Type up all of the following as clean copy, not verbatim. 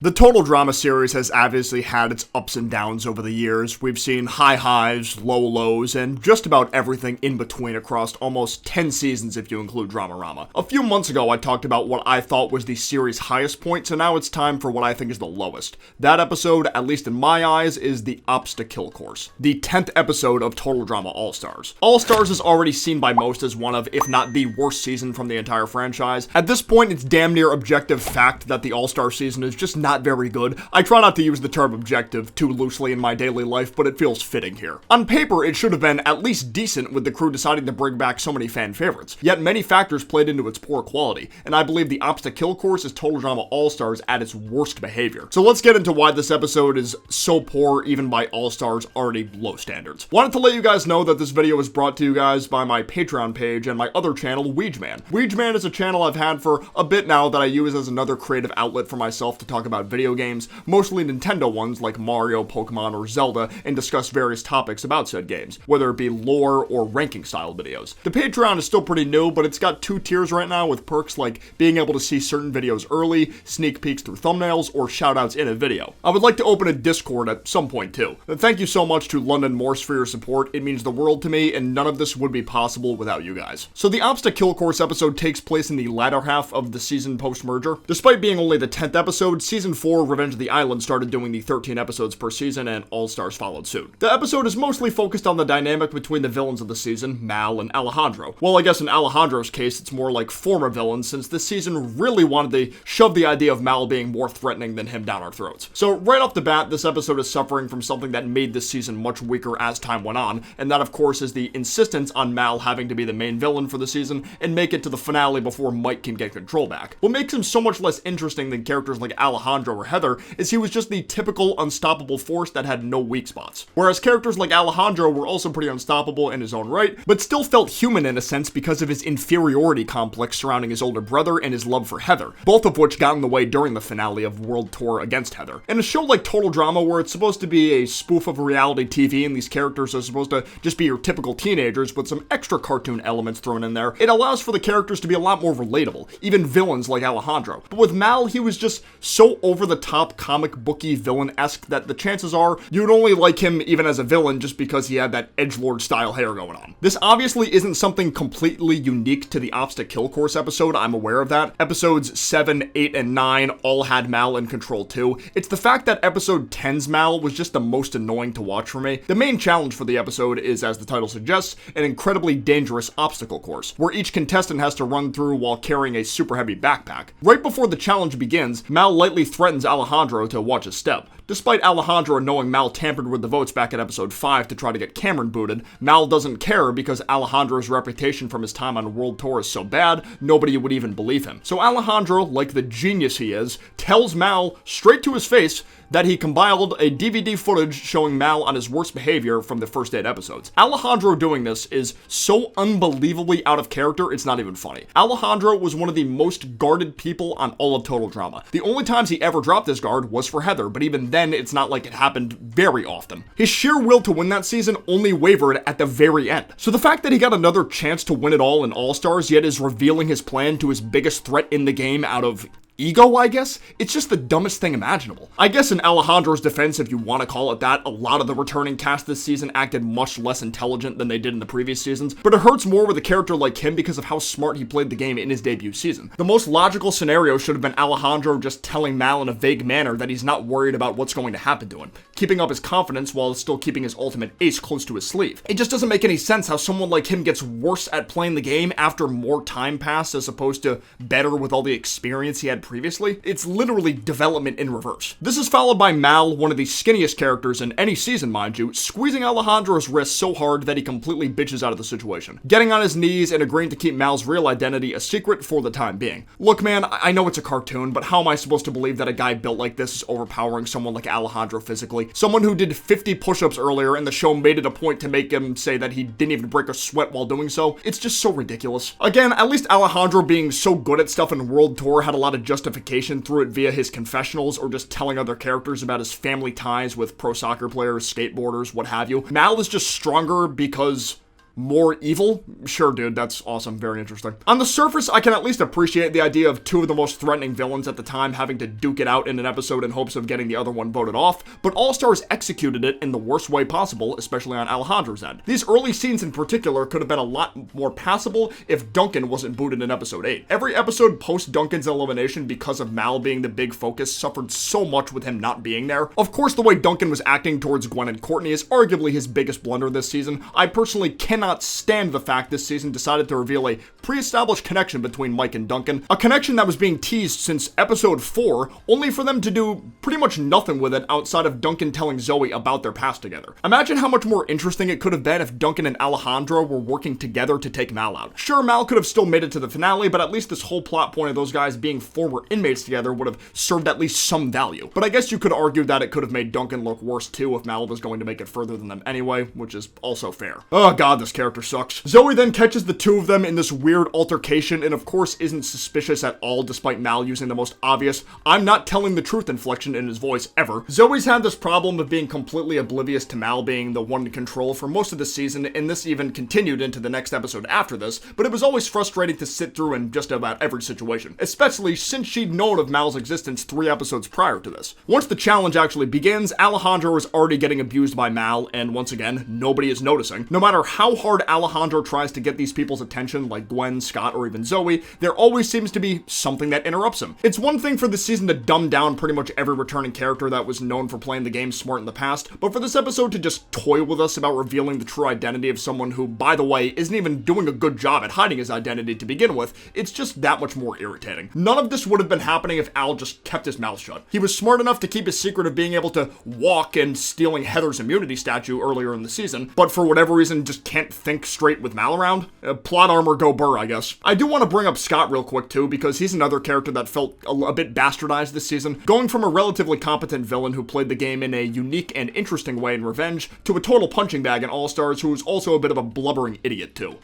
The Total Drama series has obviously had its ups and downs over the years. We've seen high highs, low lows, and just about everything in between across almost 10 seasons if you include Dramarama. A few months ago I talked about what I thought was the series' highest point, so now it's time for what I think is the lowest. That episode, at least in my eyes, is the Obsta-Kill Course, the 10th episode of Total Drama All-Stars. All-Stars is already seen by most as one of, if not the worst season from the entire franchise. At this point, it's damn near objective fact that the All-Star season is just not very good. I try not to use the term objective too loosely in my daily life, but it feels fitting here. On paper, it should have been at least decent with the crew deciding to bring back so many fan favorites, yet many factors played into its poor quality, and I believe the Obsta-Kill Course is Total Drama All-Stars at its worst behavior. So let's get into why this episode is so poor even by All-Stars' already low standards. Wanted to let you guys know that this video is brought to you guys by my Patreon page and my other channel, VGMan. VGMan is a channel I've had for a bit now that I use as another creative outlet for myself to talk about video games, mostly Nintendo ones like Mario, Pokemon, or Zelda, and discuss various topics about said games, whether it be lore or ranking style videos. The Patreon is still pretty new, but it's got 2 tiers right now with perks like being able to see certain videos early, sneak peeks through thumbnails, or shoutouts in a video. I would like to open a Discord at some point too. Thank you so much to London Morse for your support. It means the world to me, and none of this would be possible without you guys. So the Obsta-Kill Course episode takes place in the latter half of the season post-merger. Despite being only the 10th episode, season 4 Revenge of the Island started doing the 13 episodes per season, and All-Stars followed suit. The episode is mostly focused on the dynamic between the villains of the season, Mal and Alejandro. Well, I guess in Alejandro's case, it's more like former villains, since this season really wanted to shove the idea of Mal being more threatening than him down our throats. So right off the bat, this episode is suffering from something that made this season much weaker as time went on, and that of course is the insistence on Mal having to be the main villain for the season and make it to the finale before Mike can get control back. What makes him so much less interesting than characters like Alejandro or Heather is he was just the typical unstoppable force that had no weak spots. Whereas characters like Alejandro were also pretty unstoppable in his own right, but still felt human in a sense because of his inferiority complex surrounding his older brother and his love for Heather, both of which got in the way during the finale of World Tour against Heather. In a show like Total Drama, where it's supposed to be a spoof of reality TV and these characters are supposed to just be your typical teenagers with some extra cartoon elements thrown in there, it allows for the characters to be a lot more relatable, even villains like Alejandro. But with Mal, he was just so over-the-top comic booky villain-esque that the chances are you'd only like him even as a villain just because he had that edgelord style hair going on. This obviously isn't something completely unique to the Obsta-Kill Course episode, I'm aware of that. Episodes 7, 8, and 9 all had Mal in control too. It's the fact that episode 10's Mal was just the most annoying to watch for me. The main challenge for the episode is, as the title suggests, an incredibly dangerous obstacle course, where each contestant has to run through while carrying a super heavy backpack. Right before the challenge begins, Mal lightly threatens Alejandro to watch his step. Despite Alejandro knowing Mal tampered with the votes back in episode 5 to try to get Cameron booted, Mal doesn't care because Alejandro's reputation from his time on World Tour is so bad, nobody would even believe him. So Alejandro, like the genius he is, tells Mal straight to his face that he compiled a DVD footage showing Mal on his worst behavior from the first 8 episodes. Alejandro doing this is so unbelievably out of character, it's not even funny. Alejandro was one of the most guarded people on all of Total Drama. The only times he ever dropped his guard was for Heather, but even then, it's not like it happened very often. His sheer will to win that season only wavered at the very end. So the fact that he got another chance to win it all in All-Stars, yet is revealing his plan to his biggest threat in the game out of ego, I guess? It's just the dumbest thing imaginable. I guess in Alejandro's defense, if you want to call it that, a lot of the returning cast this season acted much less intelligent than they did in the previous seasons, but it hurts more with a character like him because of how smart he played the game in his debut season. The most logical scenario should have been Alejandro just telling Mal in a vague manner that he's not worried about what's going to happen to him, keeping up his confidence while still keeping his ultimate ace close to his sleeve. It just doesn't make any sense how someone like him gets worse at playing the game after more time passed as opposed to better with all the experience he had previously. It's literally development in reverse. This is followed by Mal, one of the skinniest characters in any season, mind you, squeezing Alejandro's wrist so hard that he completely bitches out of the situation, getting on his knees and agreeing to keep Mal's real identity a secret for the time being. Look man, I know it's a cartoon, but how am I supposed to believe that a guy built like this is overpowering someone like Alejandro physically? Someone who did 50 push-ups earlier and the show made it a point to make him say that he didn't even break a sweat while doing so. It's just so ridiculous. Again, at least Alejandro being so good at stuff in World Tour had a lot of justification through it via his confessionals or just telling other characters about his family ties with pro soccer players, skateboarders, what have you. Mal is just stronger because more evil? Sure, dude, that's awesome. Very interesting. On the surface, I can at least appreciate the idea of two of the most threatening villains at the time having to duke it out in an episode in hopes of getting the other one voted off, but All Stars executed it in the worst way possible, especially on Alejandro's end. These early scenes in particular could have been a lot more passable if Duncan wasn't booted in episode 8. Every episode post Duncan's elimination, because of Mal being the big focus, suffered so much with him not being there. Of course, the way Duncan was acting towards Gwen and Courtney is arguably his biggest blunder this season. I personally cannot stand the fact this season decided to reveal a pre-established connection between Mike and Duncan, a connection that was being teased since episode 4, only for them to do pretty much nothing with it outside of Duncan telling Zoe about their past together. Imagine how much more interesting it could have been if Duncan and Alejandro were working together to take Mal out. Sure, Mal could have still made it to the finale, but at least this whole plot point of those guys being former inmates together would have served at least some value. But I guess you could argue that it could have made Duncan look worse too if Mal was going to make it further than them anyway, which is also fair. Oh god, this character sucks. Zoe then catches the two of them in this weird altercation and of course isn't suspicious at all despite Mal using the most obvious "I'm not telling the truth" inflection in his voice ever. Zoe's had this problem of being completely oblivious to Mal being the one in control for most of the season, and this even continued into the next episode after this, but it was always frustrating to sit through in just about every situation, especially since she'd known of Mal's existence 3 episodes prior to this. Once the challenge actually begins, Alejandro is already getting abused by Mal, and once again, nobody is noticing. No matter how hard Alejandro tries to get these people's attention, like Gwen, Scott, or even Zoe, there always seems to be something that interrupts him. It's one thing for the season to dumb down pretty much every returning character that was known for playing the game smart in the past, but for this episode to just toy with us about revealing the true identity of someone who, by the way, isn't even doing a good job at hiding his identity to begin with, it's just that much more irritating. None of this would have been happening if Al just kept his mouth shut. He was smart enough to keep his secret of being able to walk and stealing Heather's immunity statue earlier in the season, but for whatever reason just can't think straight with Mal around. Plot armor go burr, I guess. I do want to bring up Scott real quick too, because he's another character that felt a bit bastardized this season, going from a relatively competent villain who played the game in a unique and interesting way in Revenge, to a total punching bag in All Stars who was also a bit of a blubbering idiot too. Move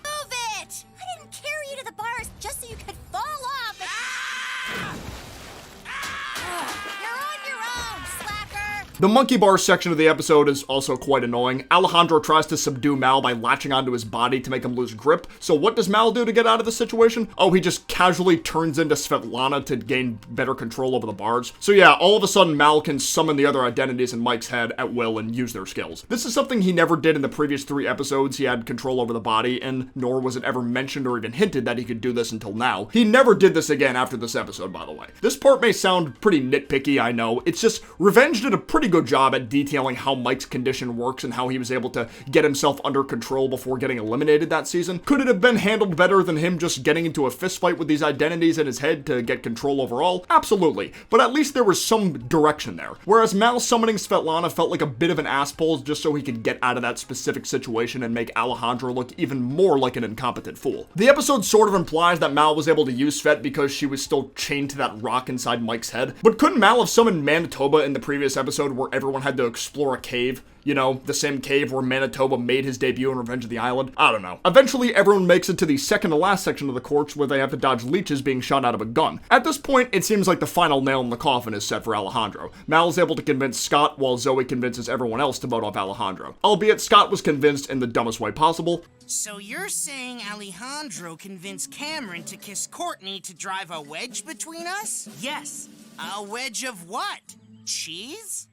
it! I didn't carry you to the bars just so you could fall off and... You're on your own, slacker! The monkey bar section of the episode is also quite annoying. Alejandro tries to subdue Mal by latching onto his body to make him lose grip. So what does Mal do to get out of the situation? Oh, he just casually turns into Svetlana to gain better control over the bars. So yeah, all of a sudden Mal can summon the other identities in Mike's head at will and use their skills. This is something he never did in the previous 3 episodes. He had control over the body, and nor was it ever mentioned or even hinted that he could do this until now. He never did this again after this episode, by the way. This part may sound pretty nitpicky, I know. It's just Revenge did a pretty good job at detailing how Mike's condition works and how he was able to get himself under control before getting eliminated that season. Could it have been handled better than him just getting into a fistfight with these identities in his head to get control overall? Absolutely, but at least there was some direction there. Whereas Mal summoning Svetlana felt like a bit of an asshole just so he could get out of that specific situation and make Alejandro look even more like an incompetent fool. The episode sort of implies that Mal was able to use Svet because she was still chained to that rock inside Mike's head, but couldn't Mal have summoned Manitoba in the previous episode where everyone had to explore a cave? You know, the same cave where Manitoba made his debut in Revenge of the Island? I don't know. Eventually, everyone makes it to the second to last section of the course where they have to dodge leeches being shot out of a gun. At this point, it seems like the final nail in the coffin is set for Alejandro. Mal is able to convince Scott while Zoe convinces everyone else to vote off Alejandro. Albeit Scott was convinced in the dumbest way possible. So you're saying Alejandro convinced Cameron to kiss Courtney to drive a wedge between us? Yes. A wedge of what? Cheese?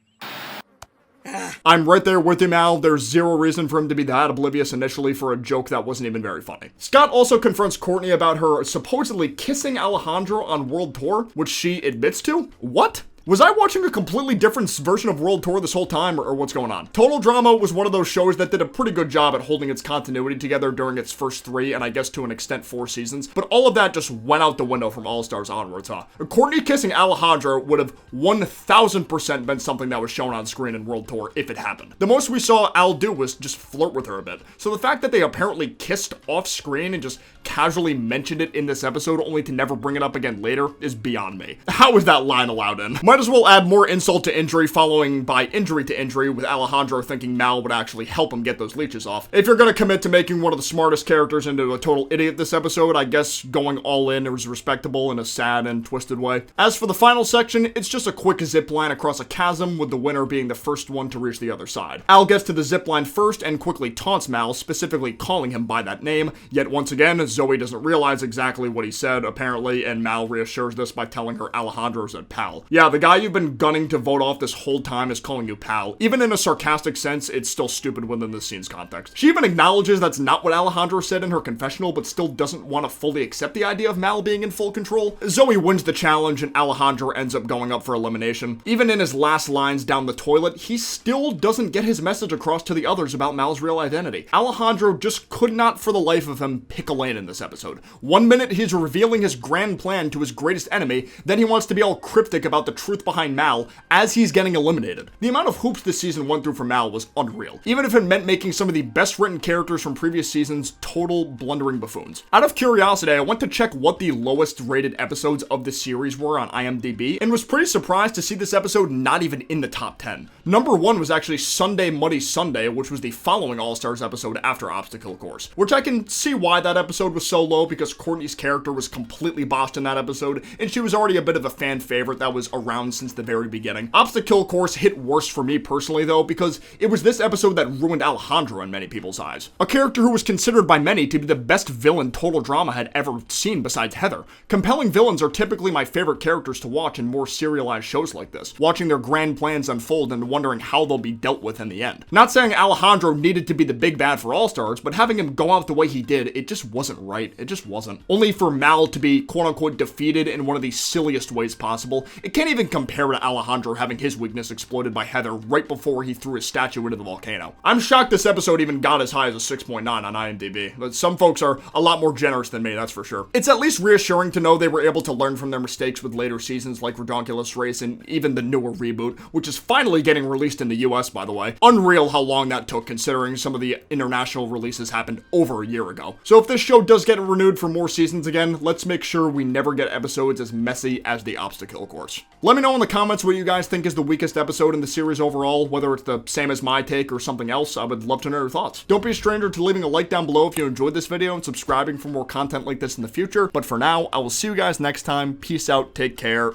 I'm right there with you, Mal. There's zero reason for him to be that oblivious initially for a joke that wasn't even very funny. Scott also confronts Courtney about her supposedly kissing Alejandro on World Tour, which she admits to. What? Was I watching a completely different version of World Tour this whole time, or what's going on? Total Drama was one of those shows that did a pretty good job at holding its continuity together during its first 3, and I guess to an extent 4 seasons, but all of that just went out the window from All Stars onwards, huh? Courtney kissing Alejandro would have 1000% been something that was shown on screen in World Tour if it happened. The most we saw Al do was just flirt with her a bit, so the fact that they apparently kissed off screen and just casually mentioned it in this episode only to never bring it up again later is beyond me. How is that line allowed in? Might as well add more insult to injury following by injury to injury, with Alejandro thinking Mal would actually help him get those leeches off. If you're gonna commit to making one of the smartest characters into a total idiot this episode, I guess going all in was respectable in a sad and twisted way. As for the final section, it's just a quick zip line across a chasm, with the winner being the first one to reach the other side. Al gets to the zip line first and quickly taunts Mal, specifically calling him by that name, yet once again, Zoe doesn't realize exactly what he said, apparently, and Mal reassures this by telling her Alejandro's a pal. Yeah, the guy you've been gunning to vote off this whole time is calling you pal. Even in a sarcastic sense, it's still stupid within the scene's context. She even acknowledges that's not what Alejandro said in her confessional, but still doesn't want to fully accept the idea of Mal being in full control. Zoe wins the challenge and Alejandro ends up going up for elimination. Even in his last lines down the toilet, he still doesn't get his message across to the others about Mal's real identity. Alejandro just could not for the life of him pick a lane in this episode. One minute he's revealing his grand plan to his greatest enemy, then he wants to be all cryptic about the truth behind Mal as he's getting eliminated. The amount of hoops this season went through for Mal was unreal, even if it meant making some of the best written characters from previous seasons total blundering buffoons. Out of curiosity, I went to check what the lowest rated episodes of the series were on IMDb, and was pretty surprised to see this episode not even in the top 10. Number 1 was actually Sunday Muddy Sunday, which was the following All-Stars episode after Obsta-Kill Course, which I can see why that episode was so low, because Courtney's character was completely botched in that episode, and she was already a bit of a fan favorite that was around since the very beginning. Obsta-Kill Course hit worse for me personally though, because it was this episode that ruined Alejandro in many people's eyes. A character who was considered by many to be the best villain Total Drama had ever seen besides Heather. Compelling villains are typically my favorite characters to watch in more serialized shows like this, watching their grand plans unfold and wondering how they'll be dealt with in the end. Not saying Alejandro needed to be the big bad for All-Stars, but having him go out the way he did, it just wasn't right. It just wasn't. Only for Mal to be quote-unquote defeated in one of the silliest ways possible. It can't even compare to Alejandro having his weakness exploited by Heather right before he threw his statue into the volcano. I'm shocked this episode even got as high as a 6.9 on IMDb, but some folks are a lot more generous than me, that's for sure. It's at least reassuring to know they were able to learn from their mistakes with later seasons like Redonkulous Race and even the newer reboot, which is finally getting released in the US, by the way. Unreal how long that took, considering some of the international releases happened over a year ago. So if this show does get renewed for more seasons again, let's make sure we never get episodes as messy as the Obsta-Kill Course. Let me know in the comments what you guys think is the weakest episode in the series overall, whether it's the same as my take or something else. I would love to know your thoughts. Don't be a stranger to leaving a like down below if you enjoyed this video and subscribing for more content like this in the future. But for now, I will see you guys next time. Peace out, take care,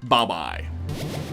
bye-bye.